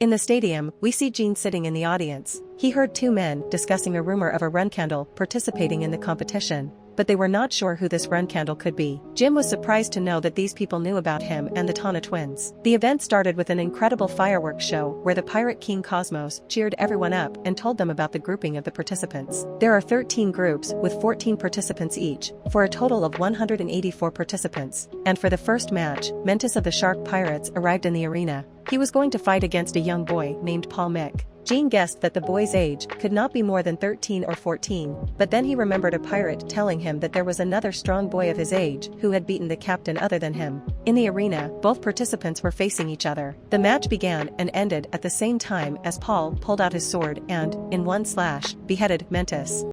In the stadium, we see Jean sitting in the audience. He heard two men discussing a rumor of a run candle participating in the competition, but they were not sure who this run candle could be. Jim was surprised to know that these people knew about him and the Tana twins. The event started with an incredible fireworks show where the pirate king Cosmos cheered everyone up and told them about the grouping of the participants. There are 13 groups with 14 participants each, for a total of 184 participants. And for the first match, Mentis of the Shark Pirates arrived in the arena. He was going to fight against a young boy named Paul Mick. Jean guessed that the boy's age could not be more than 13 or 14, but then he remembered a pirate telling him that there was another strong boy of his age who had beaten the captain other than him. In the arena, both participants were facing each other. The match began and ended at the same time as Paul pulled out his sword and, in one slash, beheaded Mentis.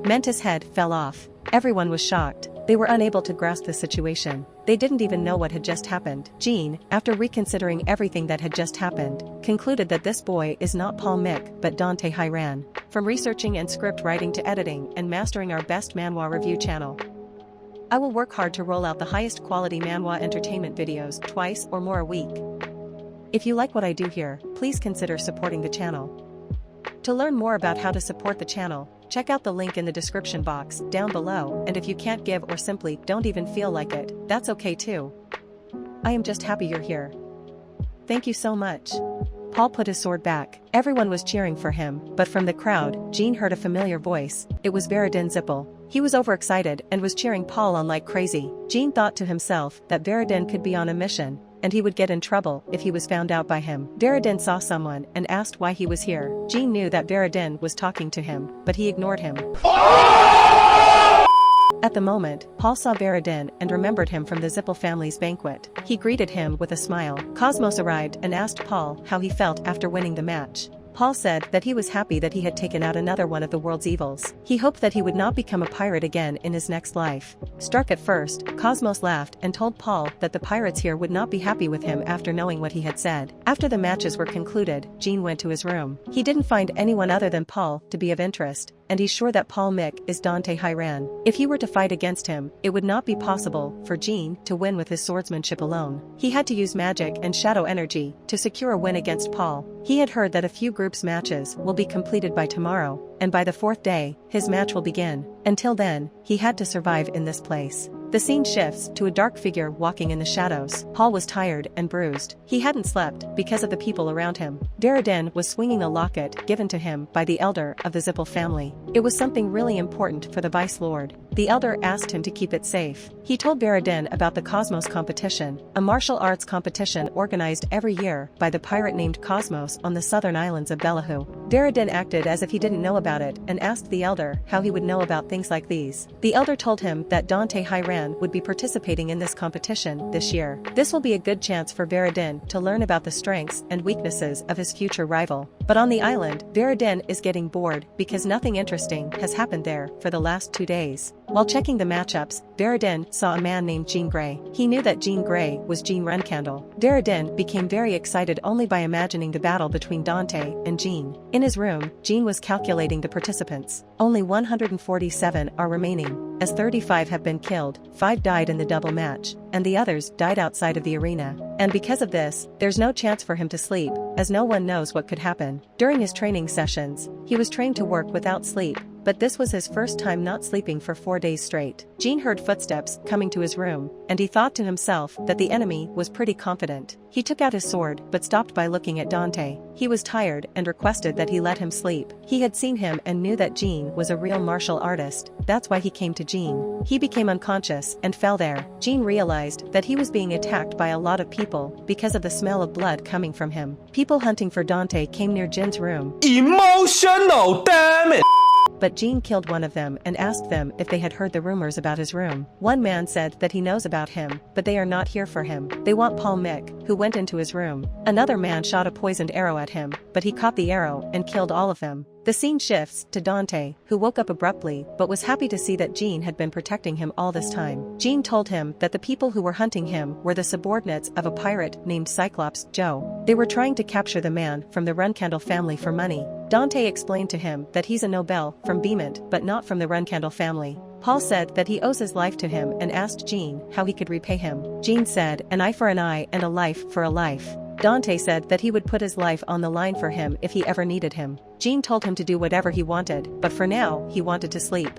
Mentis' head fell off. Everyone was shocked. They were unable to grasp the situation. They didn't even know what had just happened. Jean, after reconsidering everything that had just happened, concluded that this boy is not Paul Mick but Dante Hiran. From researching and script writing to editing and mastering our best manhwa review channel, I will work hard to roll out the highest quality manhwa entertainment videos twice or more a week. If you like what I do here, please consider supporting the channel. To learn more about how to support the channel, check out the link in the description box down below, and if you can't give or simply don't even feel like it, that's okay too. I am just happy you're here. Thank you so much. Paul put his sword back. Everyone was cheering for him, but from the crowd, Jean heard a familiar voice. It was Veradin Zippel. He was overexcited and was cheering Paul on like crazy. Jean thought to himself that Veradin could be on a mission, and he would get in trouble if he was found out by him. Veradin saw someone and asked why he was here. Jean knew that Veradin was talking to him, but he ignored him. At the moment, Paul saw Veradin and remembered him from the Zippel family's banquet. He greeted him with a smile. Cosmos arrived and asked Paul how he felt after winning the match. Paul said that he was happy that he had taken out another one of the world's evils. He hoped that he would not become a pirate again in his next life. Struck at first, Cosmos laughed and told Paul that the pirates here would not be happy with him after knowing what he had said. After the matches were concluded, Jean went to his room. He didn't find anyone other than Paul to be of interest, and he's sure that Paul Mick is Dante Hiran. If he were to fight against him, it would not be possible for Jean to win with his swordsmanship alone. He had to use magic and shadow energy to secure a win against Paul. He had heard that a few groups matches will be completed by tomorrow, and by the fourth day, his match will begin. Until then, he had to survive in this place. The scene shifts to a dark figure walking in the shadows. Paul was tired and bruised. He hadn't slept because of the people around him. Veradin was swinging a locket given to him by the elder of the Zippel family. It was something really important for the Vice Lord. The elder asked him to keep it safe. He told Veradin about the Cosmos competition, a martial arts competition organized every year by the pirate named Cosmos on the southern islands of Belahu. Veradin acted as if he didn't know about it and asked the elder how he would know about things like these. The elder told him that Dante Hiran would be participating in this competition this year. This will be a good chance for Veradin to learn about the strengths and weaknesses of his future rival. But on the island, Veradin is getting bored because nothing interesting has happened there for the last 2 days. While checking the matchups, Veradin saw a man named Jean Grey. He knew that Jean Grey was Jean Runcandle. Veradin became very excited only by imagining the battle between Dante and Jean. In his room, Jean was calculating the participants. Only 147 are remaining, as 35 have been killed, 5 died in the double match, and the others died outside of the arena. And because of this, there's no chance for him to sleep, as no one knows what could happen. During his training sessions, he was trained to work without sleep, but this was his first time not sleeping for 4 days straight. Jean heard footsteps coming to his room, and he thought to himself that the enemy was pretty confident. He took out his sword but stopped by looking at Dante. He was tired and requested that he let him sleep. He had seen him and knew that Jean was a real martial artist. That's why he came to Jean. He became unconscious and fell there. Jean realized that he was being attacked by a lot of people because of the smell of blood coming from him. People hunting for Dante came near Jin's room. Emotional, damn it! But Jean killed one of them and asked them if they had heard the rumors about his room. One man said that he knows about him, but they are not here for him. They want Paul Mick, who went into his room. Another man shot a poisoned arrow at him, but he caught the arrow and killed all of them. The scene shifts to Dante, who woke up abruptly but was happy to see that Jean had been protecting him all this time. Jean told him that the people who were hunting him were the subordinates of a pirate named Cyclops Joe. They were trying to capture the man from the Runcandle family for money. Dante explained to him that he's a noble from Beemont but not from the Runcandle family. Paul said that he owes his life to him and asked Jean how he could repay him. Jean said, an eye for an eye and a life for a life. Dante said that he would put his life on the line for him if he ever needed him. Jean told him to do whatever he wanted, but for now, he wanted to sleep.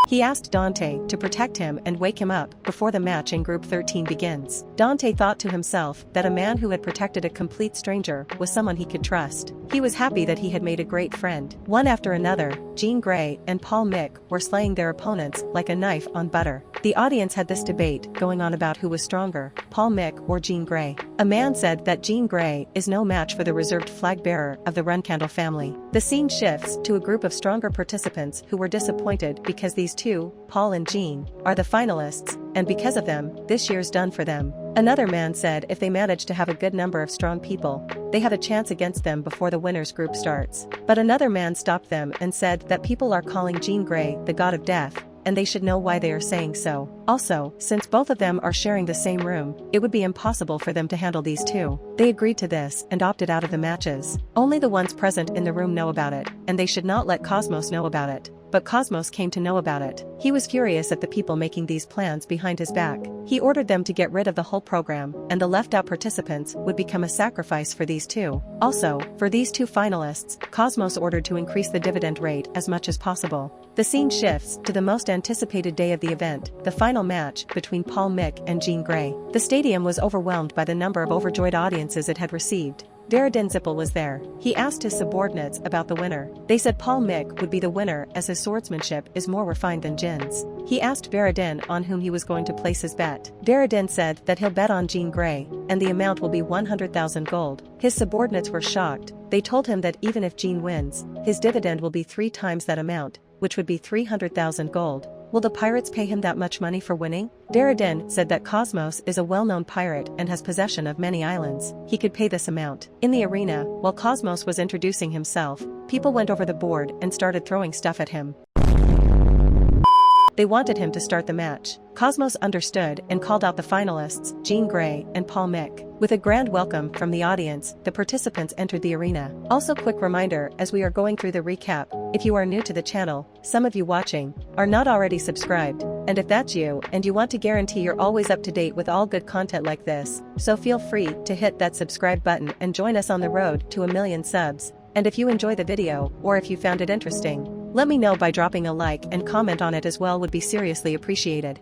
He asked Dante to protect him and wake him up before the match in Group 13 begins. Dante thought to himself that a man who had protected a complete stranger was someone he could trust. He was happy that he had made a great friend. One after another, Jean Grey and Paul Mick were slaying their opponents like a knife on butter. The audience had this debate going on about who was stronger, Paul Mick or Jean Grey. A man said that Jean Grey is no match for the reserved flag bearer of the Runcandle family. The scene shifts to a group of stronger participants who were disappointed because these two, Paul and Jean, are the finalists, and because of them, this year's done for them. Another man said if they manage to have a good number of strong people, they have a chance against them before the winners group starts. But another man stopped them and said that people are calling Jean Grey the god of death, and they should know why they are saying so. Also, since both of them are sharing the same room, it would be impossible for them to handle these two. They agreed to this and opted out of the matches. Only the ones present in the room know about it, and they should not let Cosmos know about it. But Cosmos came to know about it. He was furious at the people making these plans behind his back. He ordered them to get rid of the whole program, and the left-out participants would become a sacrifice for these two. Also, for these two finalists, Cosmos ordered to increase the dividend rate as much as possible. The scene shifts to the most anticipated day of the event, the final match between Paul Mick and Jean Grey. The stadium was overwhelmed by the number of overjoyed audiences it had received. Veridin Zippel was there. He asked his subordinates about the winner. They said Paul Mick would be the winner as his swordsmanship is more refined than Jin's. He asked Veridin on whom he was going to place his bet. Veridin said that he'll bet on Jean Grey, and the amount will be 100,000 gold. His subordinates were shocked. They told him that even if Jean wins, his dividend will be 3 times that amount, which would be 300,000 gold. Will the pirates pay him that much money for winning? Veridin said that Cosmos is a well-known pirate and has possession of many islands. He could pay this amount. In the arena, while Cosmos was introducing himself, people went over the board and started throwing stuff at him. They wanted him to start the match. Cosmos understood and called out the finalists, Jean Grey and Paul Mick. With a grand welcome from the audience, the participants entered the arena. Also, quick reminder as we are going through the recap, if you are new to the channel, some of you watching are not already subscribed, and if that's you and you want to guarantee you're always up to date with all good content like this, so feel free to hit that subscribe button and join us on the road to 1 million subs. And if you enjoy the video, or if you found it interesting, let me know by dropping a like and comment on it as well, would be seriously appreciated.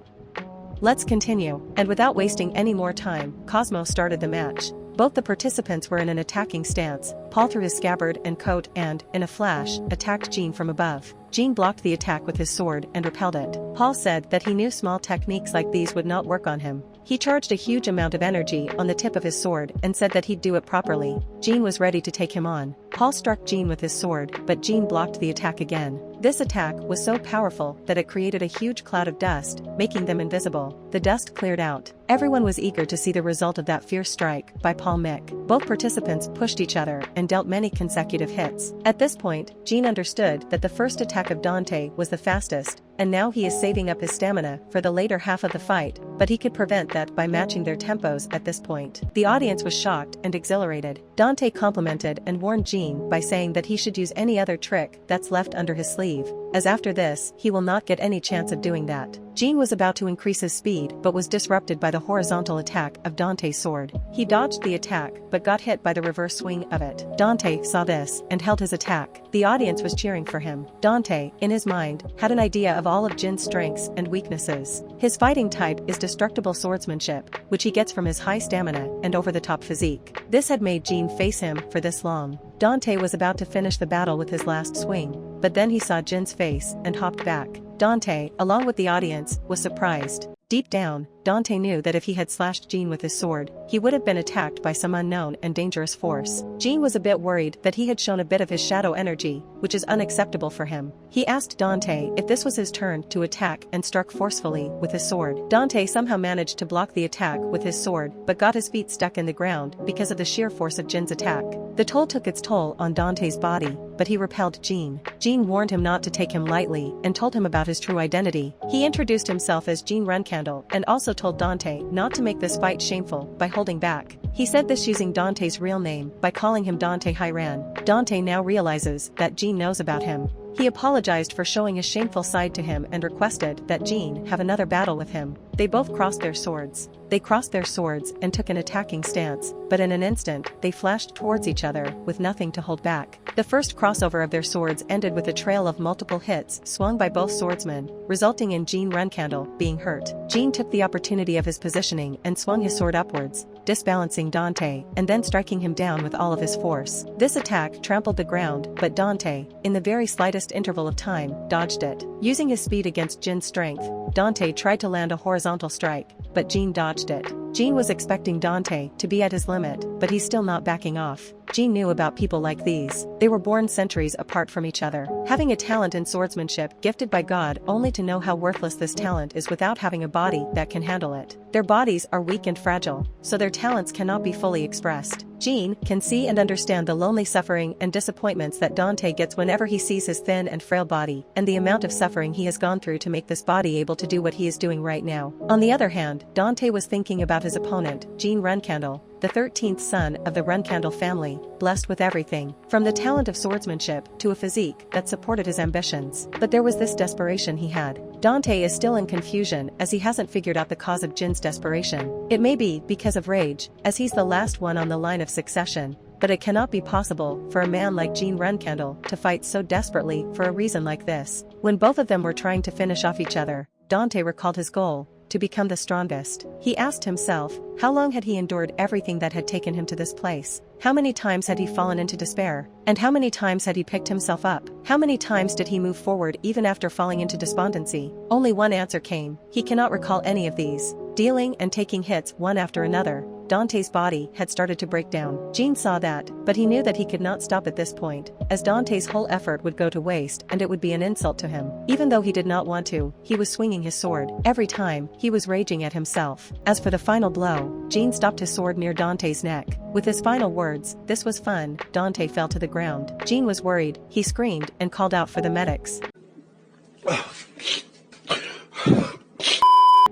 Let's continue, and without wasting any more time, Cosmos started the match. Both the participants were in an attacking stance. Paul threw his scabbard and coat and, in a flash, attacked Jean from above. Jean blocked the attack with his sword and repelled it. Paul said that he knew small techniques like these would not work on him. He charged a huge amount of energy on the tip of his sword and said that he'd do it properly. Jean was ready to take him on. Paul struck Jean with his sword, but Jean blocked the attack again. This attack was so powerful that it created a huge cloud of dust, making them invisible. The dust cleared out. Everyone was eager to see the result of that fierce strike by Paul Mick. Both participants pushed each other and dealt many consecutive hits. At this point, Jean understood that the first attack of Dante was the fastest, and now he is saving up his stamina for the later half of the fight, but he could prevent that by matching their tempos at this point. The audience was shocked and exhilarated. Dante complimented and warned Jean by saying that he should use any other trick that's left under his sleeve, as after this, he will not get any chance of doing that. Jean was about to increase his speed but was disrupted by the horizontal attack of Dante's sword. He dodged the attack but got hit by the reverse swing of it. Dante saw this and held his attack. The audience was cheering for him. Dante, in his mind, had an idea of all of Jin's strengths and weaknesses. His fighting type is destructible swordsmanship, which he gets from his high stamina and over-the-top physique. This had made Jean face him for this long. Dante was about to finish the battle with his last swing, but then he saw Jin's face and hopped back. Dante, along with the audience, was surprised. Deep down, Dante knew that if he had slashed Jean with his sword, he would have been attacked by some unknown and dangerous force. Jean was a bit worried that he had shown a bit of his shadow energy, which is unacceptable for him. He asked Dante if this was his turn to attack and struck forcefully with his sword. Dante somehow managed to block the attack with his sword but got his feet stuck in the ground because of the sheer force of Jin's attack. The toll took its toll on Dante's body, but he repelled Jean. Jean warned him not to take him lightly and told him about his true identity. He introduced himself as Jean Runcandle and also told Dante not to make this fight shameful by holding back. He said this using Dante's real name by calling him Dante Hiran. Dante now realizes that Jean knows about him. He apologized for showing a shameful side to him and requested that Jean have another battle with him. They both crossed their swords. They crossed their swords and took an attacking stance, but in an instant, they flashed towards each other with nothing to hold back. The first crossover of their swords ended with a trail of multiple hits swung by both swordsmen, resulting in Jean Runcandle being hurt. Jean took the opportunity of his positioning and swung his sword upwards, disbalancing Dante and then striking him down with all of his force. This attack trampled the ground, but Dante, in the very slightest interval of time, dodged it. Using his speed against Jean's strength, Dante tried to land a horizontal strike, but Jean dodged it. Jean was expecting Dante to be at his limit, but he's still not backing off. Jean knew about people like these. They were born centuries apart from each other, having a talent in swordsmanship gifted by God only to know how worthless this talent is without having a body that can handle it. Their bodies are weak and fragile, so their talents cannot be fully expressed. Jean can see and understand the lonely suffering and disappointments that Dante gets whenever he sees his thin and frail body, and the amount of suffering he has gone through to make this body able to do what he is doing right now. On the other hand, Dante was thinking about his opponent, Jean Runcandle, the 13th son of the Runcandle family, blessed with everything, from the talent of swordsmanship to a physique that supported his ambitions. But there was this desperation he had. Dante is still in confusion as he hasn't figured out the cause of Jin's desperation. It may be because of rage, as he's the last one on the line of succession, but it cannot be possible for a man like Jean Runcandle to fight so desperately for a reason like this. When both of them were trying to finish off each other, Dante recalled his goal: to become the strongest. He asked himself, how long had he endured everything that had taken him to this place? How many times had he fallen into despair? And how many times had he picked himself up? How many times did he move forward even after falling into despondency? Only one answer came: he cannot recall any of these. Dealing and taking hits one after another, Dante's body had started to break down. Jean saw that, but he knew that he could not stop at this point, as Dante's whole effort would go to waste and it would be an insult to him. Even though he did not want to, he was swinging his sword. Every time, he was raging at himself. As for the final blow, Jean stopped his sword near Dante's neck. With his final words, "This was fun," Dante fell to the ground. Jean was worried. He screamed and called out for the medics.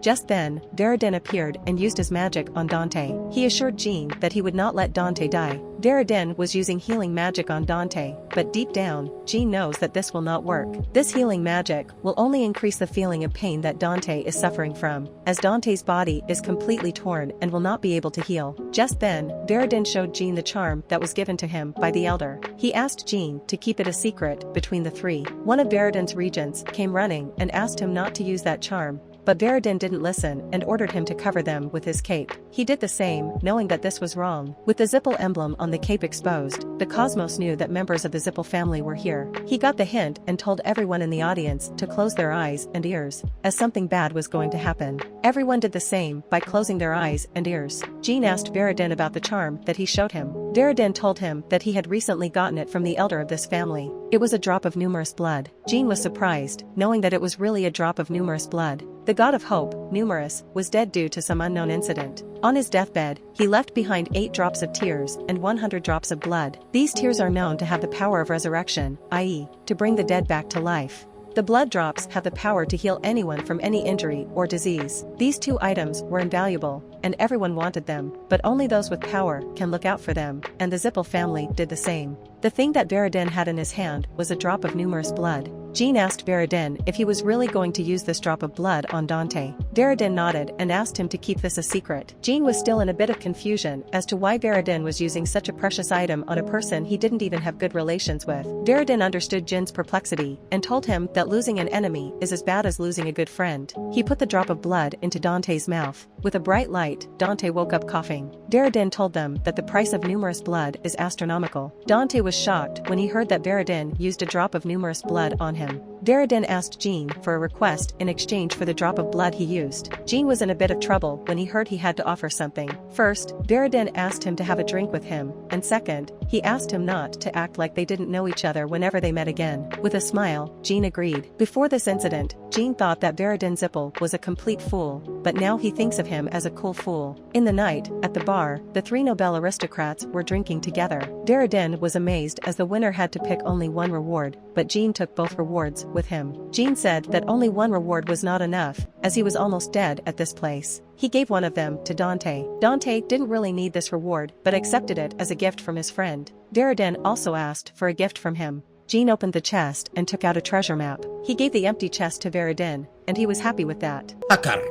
Just then, Veridin appeared and used his magic on Dante. He assured Jean that he would not let Dante die. Veridin was using healing magic on Dante, but deep down, Jean knows that this will not work. This healing magic will only increase the feeling of pain that Dante is suffering from, as Dante's body is completely torn and will not be able to heal. Just then, Veridin showed Jean the charm that was given to him by the Elder. He asked Jean to keep it a secret between the three. One of Veridin's regents came running and asked him not to use that charm, but Veridin didn't listen and ordered him to cover them with his cape. He did the same, knowing that this was wrong. With the Zippel emblem on the cape exposed, the Cosmos knew that members of the Zippel family were here. He got the hint and told everyone in the audience to close their eyes and ears, as something bad was going to happen. Everyone did the same by closing their eyes and ears. Jean asked Veridin about the charm that he showed him. Veridin told him that he had recently gotten it from the elder of this family. It was a drop of numerous blood. Jean was surprised, knowing that it was really a drop of numerous blood. The god of hope, Numerous, was dead due to some unknown incident. On his deathbed, he left behind 8 drops of tears and 100 drops of blood. These tears are known to have the power of resurrection, i.e., to bring the dead back to life. The blood drops have the power to heal anyone from any injury or disease. These 2 items were invaluable, and everyone wanted them, but only those with power can look out for them, and the Zippel family did the same. The thing that Veridin had in his hand was a drop of numerous blood. Jean asked Veridin if he was really going to use this drop of blood on Dante. Veridin nodded and asked him to keep this a secret. Jean was still in a bit of confusion as to why Veridin was using such a precious item on a person he didn't even have good relations with. Veridin understood Jin's perplexity and told him that losing an enemy is as bad as losing a good friend. He put the drop of blood into Dante's mouth. With a bright light, Dante woke up coughing. Veridin told them that the price of numerous blood is astronomical. Dante was shocked when he heard that Veridin used a drop of numerous blood on him. Veridin asked Jean for a request in exchange for the drop of blood he used. Jean was in a bit of trouble when he heard he had to offer something. First, Veridin asked him to have a drink with him, and second, he asked him not to act like they didn't know each other whenever they met again. With a smile, Jean agreed. Before this incident, Jean thought that Veridin Zippel was a complete fool, but now he thinks of him as a cool fool. In the night, at the bar, the 3 Nobel aristocrats were drinking together. Veridin was amazed as the winner had to pick only one reward, but Jean took both rewards with him. Jean said that only one reward was not enough, as he was almost dead at this place. He gave one of them to Dante. Dante didn't really need this reward but accepted it as a gift from his friend. Veridin also asked for a gift from him. Jean opened the chest and took out a treasure map. He gave the empty chest to Veridin, and he was happy with that. هاكر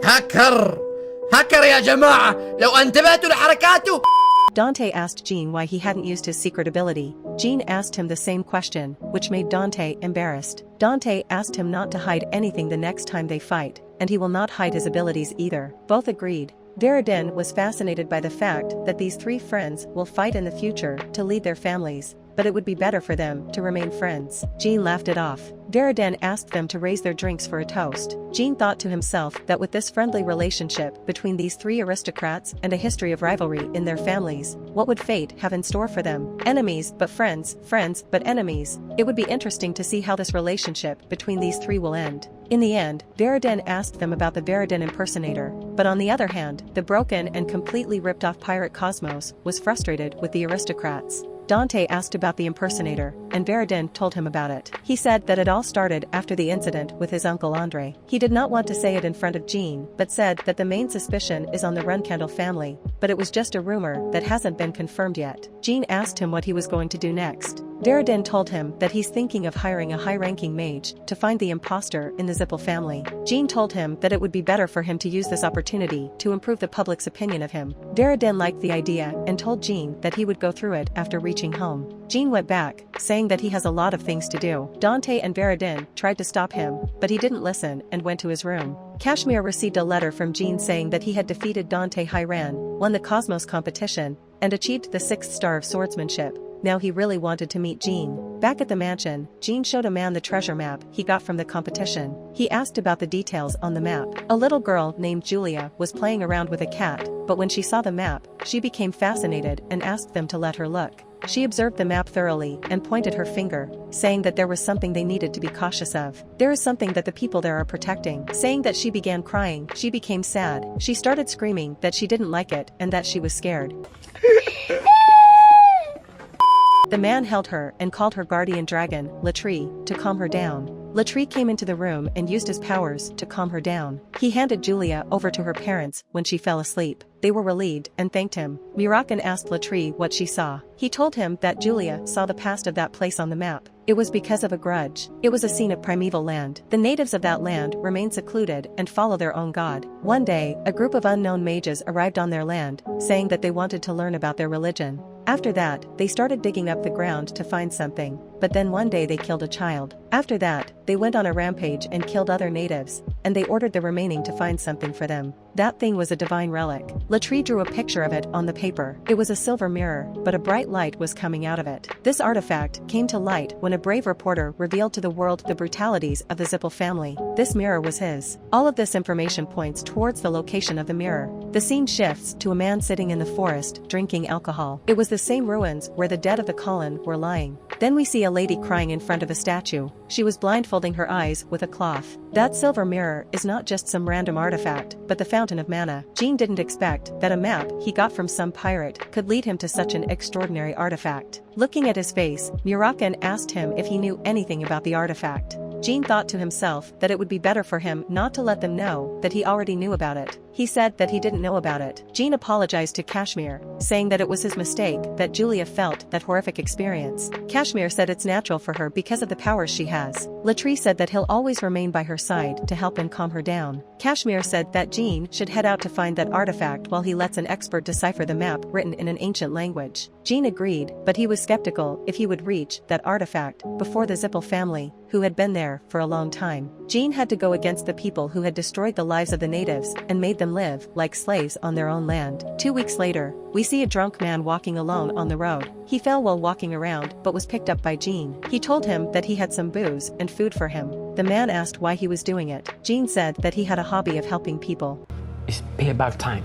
هاكر هاكر يا جماعة لو انتبهتوا لحركاته. Dante asked Jean why he hadn't used his secret ability. Jean asked him the same question, which made Dante embarrassed. Dante asked him not to hide anything the next time they fight, and he will not hide his abilities either. Both agreed. Veridin was fascinated by the fact that these three friends will fight in the future to lead their families, but it would be better for them to remain friends. Jean laughed it off. Veridin asked them to raise their drinks for a toast. Jean thought to himself that with this friendly relationship between these three aristocrats and a history of rivalry in their families, what would fate have in store for them? Enemies but friends, friends but enemies. It would be interesting to see how this relationship between these three will end. In the end, Veridin asked them about the Veridin impersonator, but on the other hand, the broken and completely ripped-off pirate Cosmos was frustrated with the aristocrats. Dante asked about the impersonator, and Veridin told him about it. He said that it all started after the incident with his uncle Andre. He did not want to say it in front of Jean, but said that the main suspicion is on the Runcandle family, but it was just a rumor that hasn't been confirmed yet. Jean asked him what he was going to do next. Veridin told him that he's thinking of hiring a high-ranking mage to find the imposter in the Zippel family. Jean told him that it would be better for him to use this opportunity to improve the public's opinion of him. Veridin liked the idea and told Jean that he would go through it after reaching home. Jean went back, saying that he has a lot of things to do. Dante and Veridin tried to stop him, but he didn't listen and went to his room. CASHAPP received a letter from Jean saying that he had defeated Dante Hyran, won the Cosmos competition, and achieved the 6th star of swordsmanship. Now he really wanted to meet Jean. Back at the mansion, Jean showed a man the treasure map he got from the competition. He asked about the details on the map. A little girl named Julia was playing around with a cat, but when she saw the map, she became fascinated and asked them to let her look. She observed the map thoroughly and pointed her finger, saying that there was something they needed to be cautious of. There is something that the people there are protecting. Saying that she began crying, she became sad. She started screaming that she didn't like it and that she was scared. The man held her and called her guardian dragon, Latri, to calm her down. Latri came into the room and used his powers to calm her down. He handed Julia over to her parents when she fell asleep. They were relieved and thanked him. Murakan asked Latri what she saw. He told him that Julia saw the past of that place on the map. It was because of a grudge. It was a scene of primeval land. The natives of that land remain secluded and follow their own god. One day, a group of unknown mages arrived on their land, saying that they wanted to learn about their religion. After that, they started digging up the ground to find something, but then one day they killed a child. After that, they went on a rampage and killed other natives, and they ordered the remaining to find something for them. That thing was a divine relic. Latri drew a picture of it on the paper. It was a silver mirror, but a bright light was coming out of it. This artifact came to light when a brave reporter revealed to the world the brutalities of the Zippel family. This mirror was his. All of this information points towards the location of the mirror. The scene shifts to a man sitting in the forest, drinking alcohol. It was the same ruins where the dead of the Colin were lying. Then we see a lady crying in front of a statue. She was blindfolding her eyes with a cloth. That silver mirror is not just some random artifact, but the fountain of mana. Jean didn't expect that a map he got from some pirate could lead him to such an extraordinary artifact. Looking at his face, Murakan asked him if he knew anything about the artifact. Jean thought to himself that it would be better for him not to let them know that he already knew about it. He said that he didn't know about it. Jean apologized to CASHAPP, saying that it was his mistake that Julia felt that horrific experience. CASHAPP said it's natural for her because of the powers she has. Latri said that he'll always remain by her side to help and calm her down. CASHAPP said that Jean should head out to find that artifact while he lets an expert decipher the map written in an ancient language. Jean agreed, but he was skeptical if he would reach that artifact before the Zippel family, who had been there for a long time. Jean had to go against the people who had destroyed the lives of the natives and made them live like slaves on their own land. 2 weeks later, we see a drunk man walking alone on the road. He fell while walking around but was picked up by Jean. He told him that he had some booze and food for him. The man asked why he was doing it. Jean said that he had a hobby of helping people. It's payback time.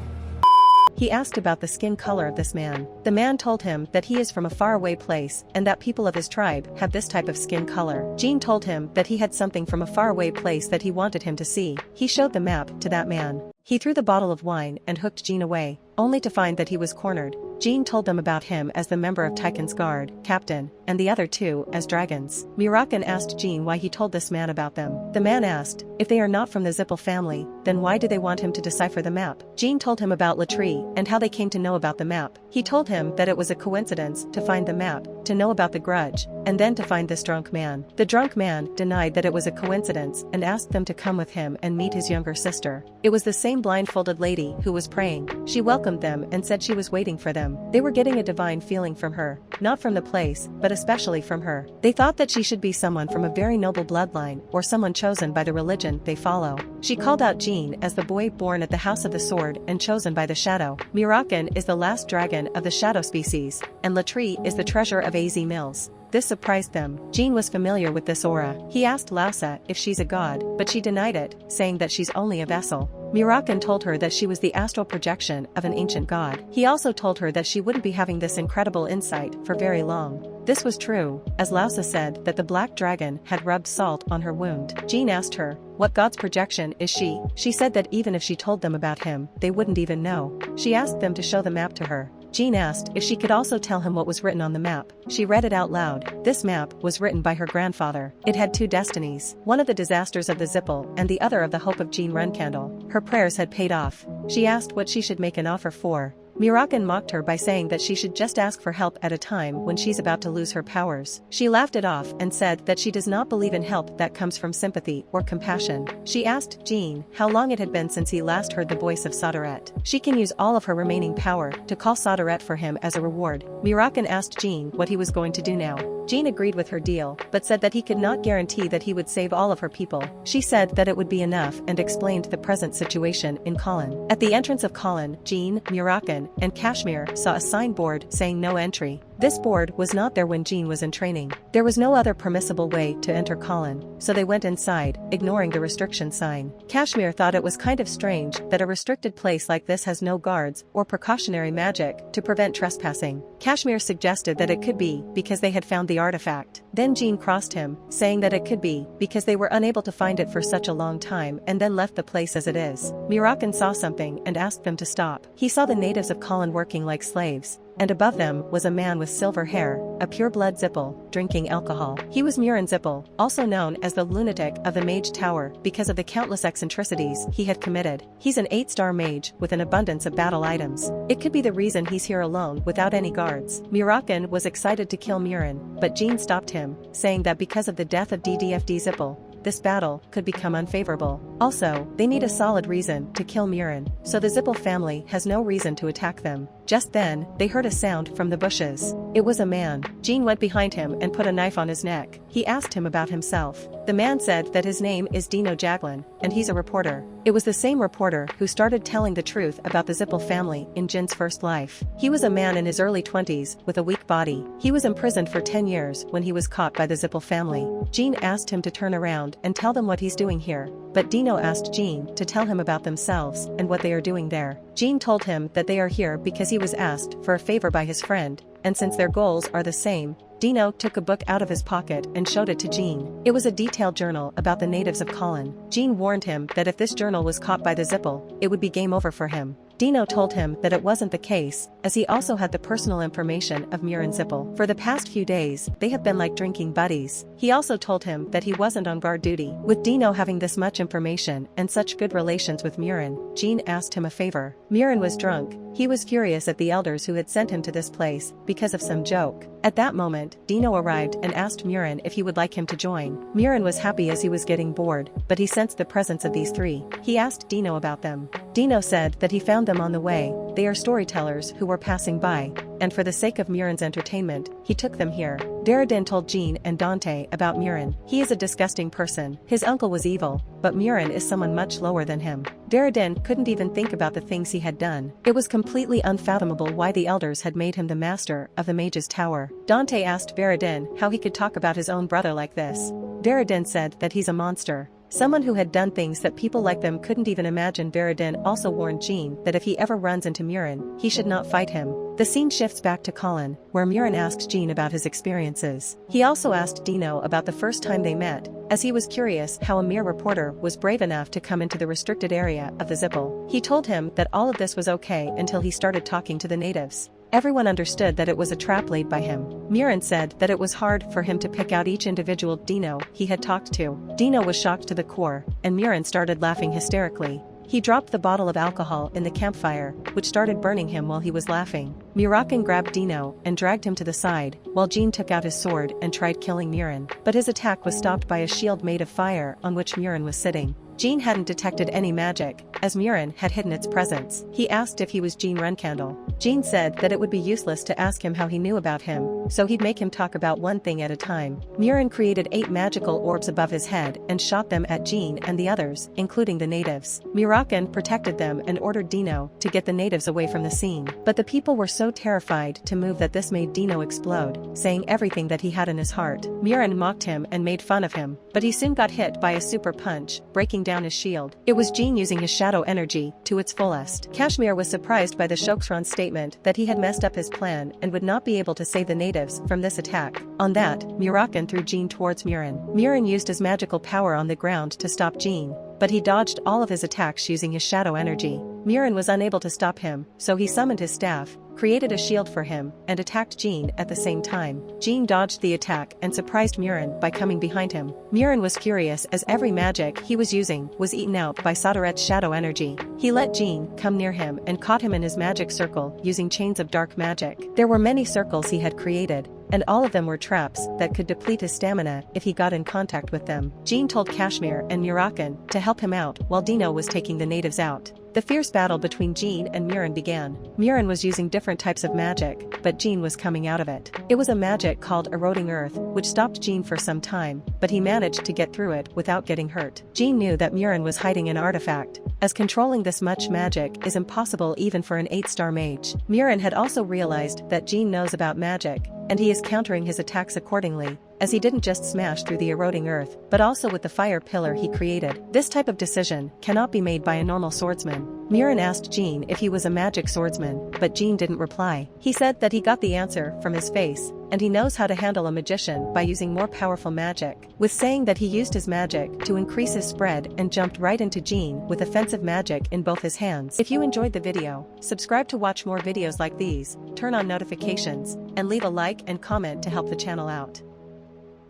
He asked about the skin color of this man. The man told him that he is from a faraway place and that people of his tribe have this type of skin color. Jean told him that he had something from a faraway place that he wanted him to see. He showed the map to that man. He threw the bottle of wine and hooked Jean away, only to find that he was cornered. Jean told them about him as the member of Taikon's guard, captain, and the other two as dragons. Murakan asked Jean why he told this man about them. The man asked, if they are not from the Zippel family, then why do they want him to decipher the map? Jean told him about Latrie and how they came to know about the map. He told him that it was a coincidence to find the map, to know about the grudge, and then to find this drunk man. The drunk man denied that it was a coincidence and asked them to come with him and meet his younger sister. It was the same blindfolded lady who was praying. She welcomed them and said she was waiting for them. They were getting a divine feeling from her, not from the place, but especially from her. They thought that she should be someone from a very noble bloodline or someone chosen by the religion they follow. She called out Jean as the boy born at the House of the Sword and chosen by the Shadow. Murakan is the last dragon of the Shadow species, and Latrie is the treasure of AZ Mills. This surprised them. Jean was familiar with this aura. He asked Lausa if she's a god, but she denied it, saying that she's only a vessel. Murakan told her that she was the astral projection of an ancient god. He also told her that she wouldn't be having this incredible insight for very long. This was true, as Lausa said that the black dragon had rubbed salt on her wound. Jean asked her, what god's projection is she? She said that even if she told them about him, they wouldn't even know. She asked them to show the map to her. Jean asked if she could also tell him what was written on the map. She read it out loud. This map was written by her grandfather. It had two destinies, one of the disasters of the Zippel and the other of the hope of Jean Runcandle. Her prayers had paid off. She asked what she should make an offer for. Murakan mocked her by saying that she should just ask for help at a time when she's about to lose her powers. She laughed it off and said that she does not believe in help that comes from sympathy or compassion. She asked Jean how long it had been since he last heard the voice of Soderette. She can use all of her remaining power to call Soderette for him as a reward. Murakan asked Jean what he was going to do now. Jean agreed with her deal, but said that he could not guarantee that he would save all of her people. She said that it would be enough and explained the present situation in Colin. At the entrance of Colin, Jean, Murakan, and Kashmir saw a signboard saying no entry. This board was not there when Jean was in training. There was no other permissible way to enter Colin, so they went inside, ignoring the restriction sign. Kashmir thought it was kind of strange that a restricted place like this has no guards or precautionary magic to prevent trespassing. Kashmir suggested that it could be because they had found the artifact. Then Jean crossed him, saying that it could be because they were unable to find it for such a long time and then left the place as it is. Murakan saw something and asked them to stop. He saw the natives of Colin working like slaves, and above them was a man with silver hair, a pure-blood Zippel, drinking alcohol. He was Murin Zippel, also known as the lunatic of the Mage Tower because of the countless eccentricities he had committed. He's an 8-star mage with an abundance of battle items. It could be the reason he's here alone without any guards. Murakan was excited to kill Murin, but Jean stopped him, saying that because of the death of DDFD Zippel, this battle could become unfavorable. Also, they need a solid reason to kill Murin, so the Zippel family has no reason to attack them. Just then, they heard a sound from the bushes. It was a man. Jean went behind him and put a knife on his neck. He asked him about himself. The man said that his name is Dino Jaglin, and he's a reporter. It was the same reporter who started telling the truth about the Zippel family in Jin's first life. He was a man in his early 20s with a weak body. He was imprisoned for 10 years when he was caught by the Zippel family. Jean asked him to turn around and tell them what he's doing here, but Dino asked Jean to tell him about themselves and what they are doing there. Jean told him that they are here because he was asked for a favor by his friend, and since their goals are the same, Dino took a book out of his pocket and showed it to Jean. It was a detailed journal about the natives of Colin. Jean warned him that if this journal was caught by the Zippel, it would be game over for him. Dino told him that it wasn't the case, as he also had the personal information of Murin Zippel. For the past few days, they have been like drinking buddies. He also told him that he wasn't on guard duty. With Dino having this much information and such good relations with Murin, Jean asked him a favor. Murin was drunk. He was furious at the elders who had sent him to this place because of some joke. At that moment, Dino arrived and asked Murin if he would like him to join. Murin was happy as he was getting bored, but he sensed the presence of these three. He asked Dino about them. Dino said that he found them on the way. They are storytellers who were passing by, and for the sake of Murin's entertainment, he took them here. Veridin told Jean and Dante about Murin. He is a disgusting person. His uncle was evil, but Murin is someone much lower than him. Veridin couldn't even think about the things he had done. It was completely unfathomable why the elders had made him the master of the Mage's Tower. Dante asked Veridin how he could talk about his own brother like this. Veridin said that he's a monster. Someone who had done things that people like them couldn't even imagine. Veridin also warned Jean that if he ever runs into Murin, he should not fight him. The scene shifts back to Colin, where Murin asked Jean about his experiences. He also asked Dino about the first time they met, as he was curious how a mere reporter was brave enough to come into the restricted area of the Zippel. He told him that all of this was okay until he started talking to the natives. Everyone understood that it was a trap laid by him. Miran said that it was hard for him to pick out each individual Dino he had talked to. Dino was shocked to the core, and Miran started laughing hysterically. He dropped the bottle of alcohol in the campfire, which started burning him while he was laughing. Murakan grabbed Dino and dragged him to the side, while Jean took out his sword and tried killing Miran. But his attack was stopped by a shield made of fire on which Miran was sitting. Jean hadn't detected any magic, as Miran had hidden its presence. He asked if he was Jean Rencandle. Jean said that it would be useless to ask him how he knew about him, so he'd make him talk about one thing at a time. Miran created 8 magical orbs above his head and shot them at Jean and the others, including the natives. Murakan protected them and ordered Dino to get the natives away from the scene. But the people were so terrified to move that this made Dino explode, saying everything that he had in his heart. Miran mocked him and made fun of him, but he soon got hit by a super punch, breaking down his shield. It was Jean using his shadow energy to its fullest. Kashmir was surprised by the Shokshran's statement that he had messed up his plan and would not be able to save the natives from this attack. On that, Murakan threw Jean towards Miran. Miran used his magical power on the ground to stop Jean, but he dodged all of his attacks using his shadow energy. Miran was unable to stop him, so he summoned his staff, created a shield for him, and attacked Jean at the same time. Jean dodged the attack and surprised Miran by coming behind him. Miran was furious as every magic he was using was eaten out by Sodaret's shadow energy. He let Jean come near him and caught him in his magic circle using chains of dark magic. There were many circles he had created, and all of them were traps that could deplete his stamina if he got in contact with them. Jean told Kashmir and Murakan to help him out while Dino was taking the natives out. The fierce battle between Jean and Miran began. Miran was using different types of magic, but Jean was coming out of it. It was a magic called Eroding Earth, which stopped Jean for some time, but he managed to get through it without getting hurt. Jean knew that Miran was hiding an artifact, as controlling this much magic is impossible even for an 8-star mage. Miran had also realized that Jean knows about magic, and he is countering his attacks accordingly, as he didn't just smash through the eroding earth, but also with the fire pillar he created. This type of decision cannot be made by a normal swordsman. Miran asked Jean if he was a magic swordsman, but Jean didn't reply. He said that he got the answer from his face, and he knows how to handle a magician by using more powerful magic, with saying that he used his magic to increase his spread and jumped right into Jean with offensive magic in both his hands. If you enjoyed the video, subscribe to watch more videos like these, turn on notifications, and leave a like and comment to help the channel out.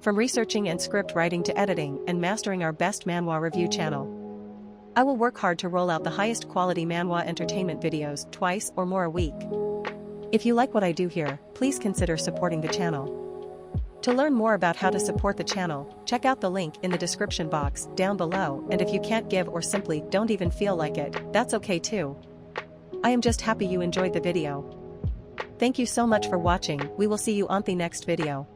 From researching and script writing to editing and mastering our best manhwa review channel, I will work hard to roll out the highest quality manhwa entertainment videos twice or more a week. If you like what I do here, please consider supporting the channel. To learn more about how to support the channel, check out the link in the description box down below, and if you can't give or simply don't even feel like it, that's okay too. I am just happy you enjoyed the video. Thank you so much for watching. We will see you on the next video.